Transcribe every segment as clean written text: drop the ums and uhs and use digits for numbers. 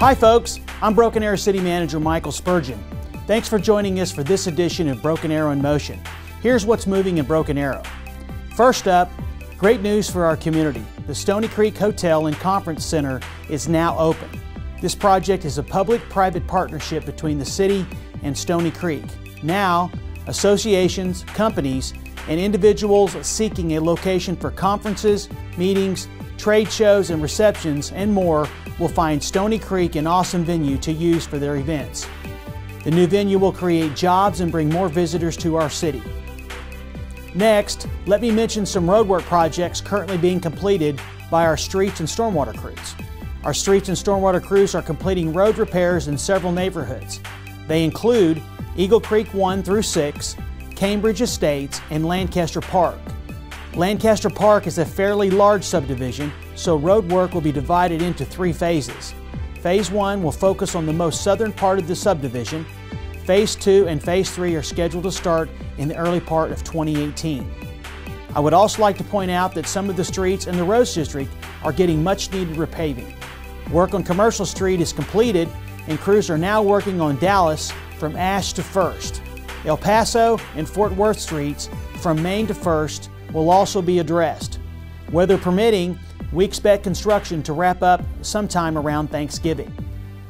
Hi folks, I'm Broken Arrow City Manager Michael Spurgeon. Thanks for joining us for this edition of Broken Arrow in Motion. Here's what's moving in Broken Arrow. First up, great news for our community. The Stoney Creek Hotel and Conference Center is now open. This project is a public-private partnership between the city and Stoney Creek. Now, associations, companies, and individuals seeking a location for conferences, meetings, trade shows and receptions, and more will find Stoney Creek an awesome venue to use for their events. The new venue will create jobs and bring more visitors to our city. Next, let me mention some roadwork projects currently being completed by our streets and stormwater crews. Our streets and stormwater crews are completing road repairs in several neighborhoods. They include Eagle Creek 1 through 6, Cambridge Estates, and Lancaster Park. Lancaster Park is a fairly large subdivision, so road work will be divided into 3 phases. Phase 1 will focus on the most southern part of the subdivision. Phase 2 and Phase 3 are scheduled to start in the early part of 2018. I would also like to point out that some of the streets in the Rose District are getting much needed repaving. Work on Commercial Street is completed and crews are now working on Dallas from Ash to First. El Paso and Fort Worth Streets from Main to First will also be addressed. Weather permitting, we expect construction to wrap up sometime around Thanksgiving.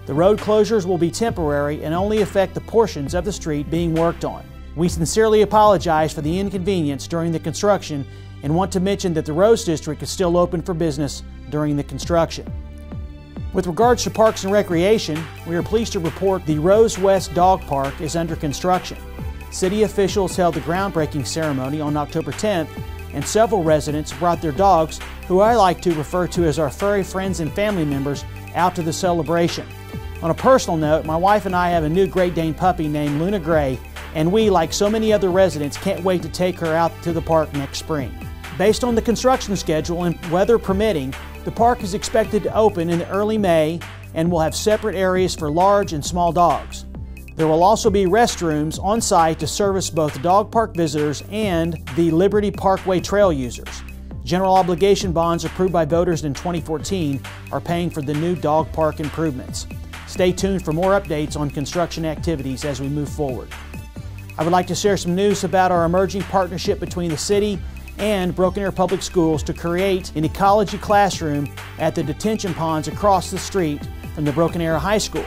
The road closures will be temporary and only affect the portions of the street being worked on. We sincerely apologize for the inconvenience during the construction and want to mention that the Rose District is still open for business during the construction. With regards to Parks and Recreation, we are pleased to report the Rose West Dog Park is under construction. City officials held the groundbreaking ceremony on October 10th, and several residents brought their dogs, who I like to refer to as our furry friends and family members, out to the celebration. On a personal note, my wife and I have a new Great Dane puppy named Luna Gray, and we, like so many other residents, can't wait to take her out to the park next spring. Based on the construction schedule and weather permitting, the park is expected to open in early May and will have separate areas for large and small dogs. There will also be restrooms on site to service both dog park visitors and the Liberty Parkway Trail users. General obligation bonds approved by voters in 2014 are paying for the new dog park improvements. Stay tuned for more updates on construction activities as we move forward. I would like to share some news about our emerging partnership between the city and Broken Arrow Public Schools to create an ecology classroom at the detention ponds across the street from the Broken Arrow High School.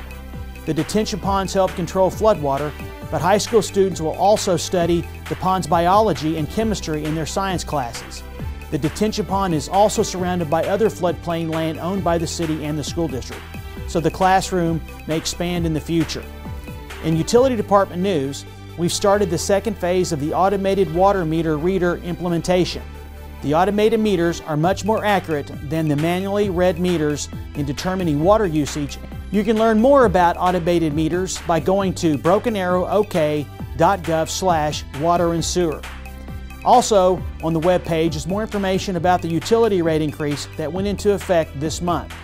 The detention ponds help control floodwater, but high school students will also study the pond's biology and chemistry in their science classes. The detention pond is also surrounded by other floodplain land owned by the city and the school district, so the classroom may expand in the future. In Utility Department news, we've started the second phase of the automated water meter reader implementation. The automated meters are much more accurate than the manually read meters in determining water usage. You can learn more about automated meters by going to brokenarrowok.gov/water and sewer. Also on the web page is more information about the utility rate increase that went into effect this month.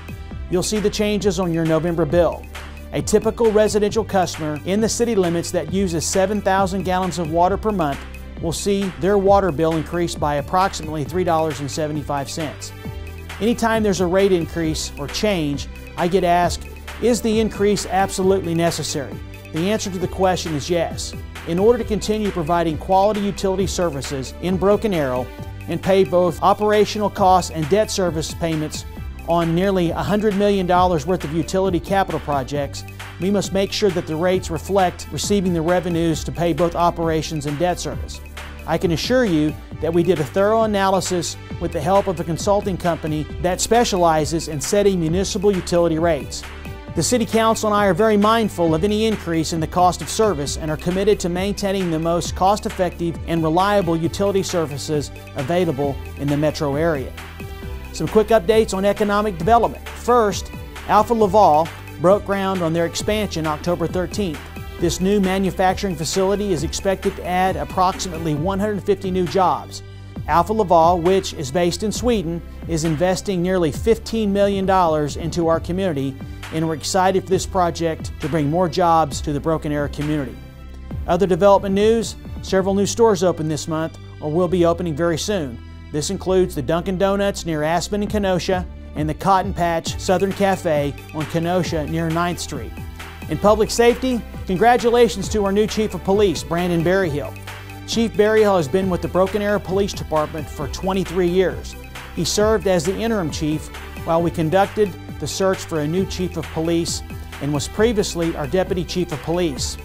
You'll see the changes on your November bill. A typical residential customer in the city limits that uses 7,000 gallons of water per month will see their water bill increase by approximately $3.75. Anytime there's a rate increase or change, I get asked, is the increase absolutely necessary? The answer to the question is yes. In order to continue providing quality utility services in Broken Arrow and pay both operational costs and debt service payments on nearly $100 million worth of utility capital projects, we must make sure that the rates reflect receiving the revenues to pay both operations and debt service. I can assure you that we did a thorough analysis with the help of a consulting company that specializes in setting municipal utility rates. The City Council and I are very mindful of any increase in the cost of service and are committed to maintaining the most cost-effective and reliable utility services available in the metro area. Some quick updates on economic development. First, Alpha Laval broke ground on their expansion October 13th. This new manufacturing facility is expected to add approximately 150 new jobs. Alpha Laval, which is based in Sweden, is investing nearly $15 million into our community, and we're excited for this project to bring more jobs to the Broken Arrow community. Other development news, several new stores opened this month or will be opening very soon. This includes the Dunkin' Donuts near Aspen and Kenosha and the Cotton Patch Southern Cafe on Kenosha near 9th Street. In public safety, congratulations to our new Chief of Police, Brandon Berryhill. Chief Berryhill has been with the Broken Arrow Police Department for 23 years. He served as the interim chief while we conducted the search for a new Chief of Police and was previously our Deputy Chief of Police.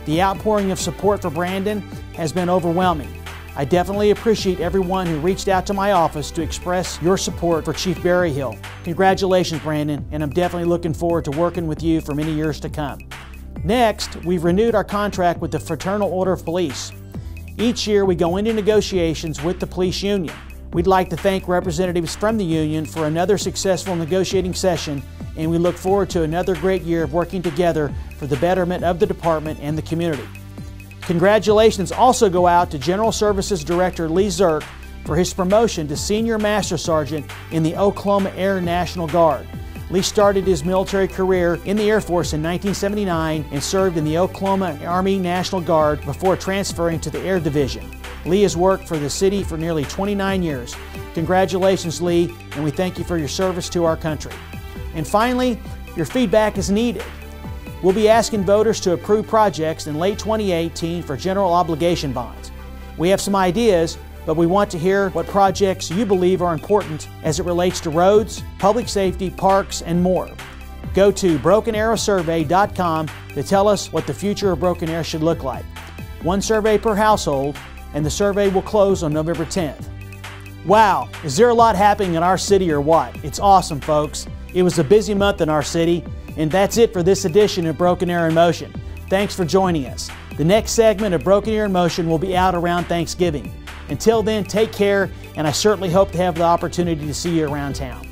The outpouring of support for Brandon has been overwhelming. I definitely appreciate everyone who reached out to my office to express your support for Chief Berryhill. Congratulations, Brandon, and I'm definitely looking forward to working with you for many years to come. Next, we've renewed our contract with the Fraternal Order of Police. Each year we go into negotiations with the police union. We'd like to thank representatives from the union for another successful negotiating session, and we look forward to another great year of working together for the betterment of the department and the community. Congratulations also go out to General Services Director Lee Zirk for his promotion to Senior Master Sergeant in the Oklahoma Air National Guard. Lee started his military career in the Air Force in 1979 and served in the Oklahoma Army National Guard before transferring to the Air Division. Lee has worked for the city for nearly 29 years. Congratulations, Lee, and we thank you for your service to our country. And finally, your feedback is needed. We'll be asking voters to approve projects in late 2018 for general obligation bonds. We have some ideas, but we want to hear what projects you believe are important as it relates to roads, public safety, parks, and more. Go to brokenarrowsurvey.com to tell us what the future of Broken Arrow should look like. One survey per household, and the survey will close on November 10th. Wow, is there a lot happening in our city or what? It's awesome, folks. It was a busy month in our city, and that's it for this edition of Broken Arrow in Motion. Thanks for joining us. The next segment of Broken Arrow in Motion will be out around Thanksgiving. Until then, take care, and I certainly hope to have the opportunity to see you around town.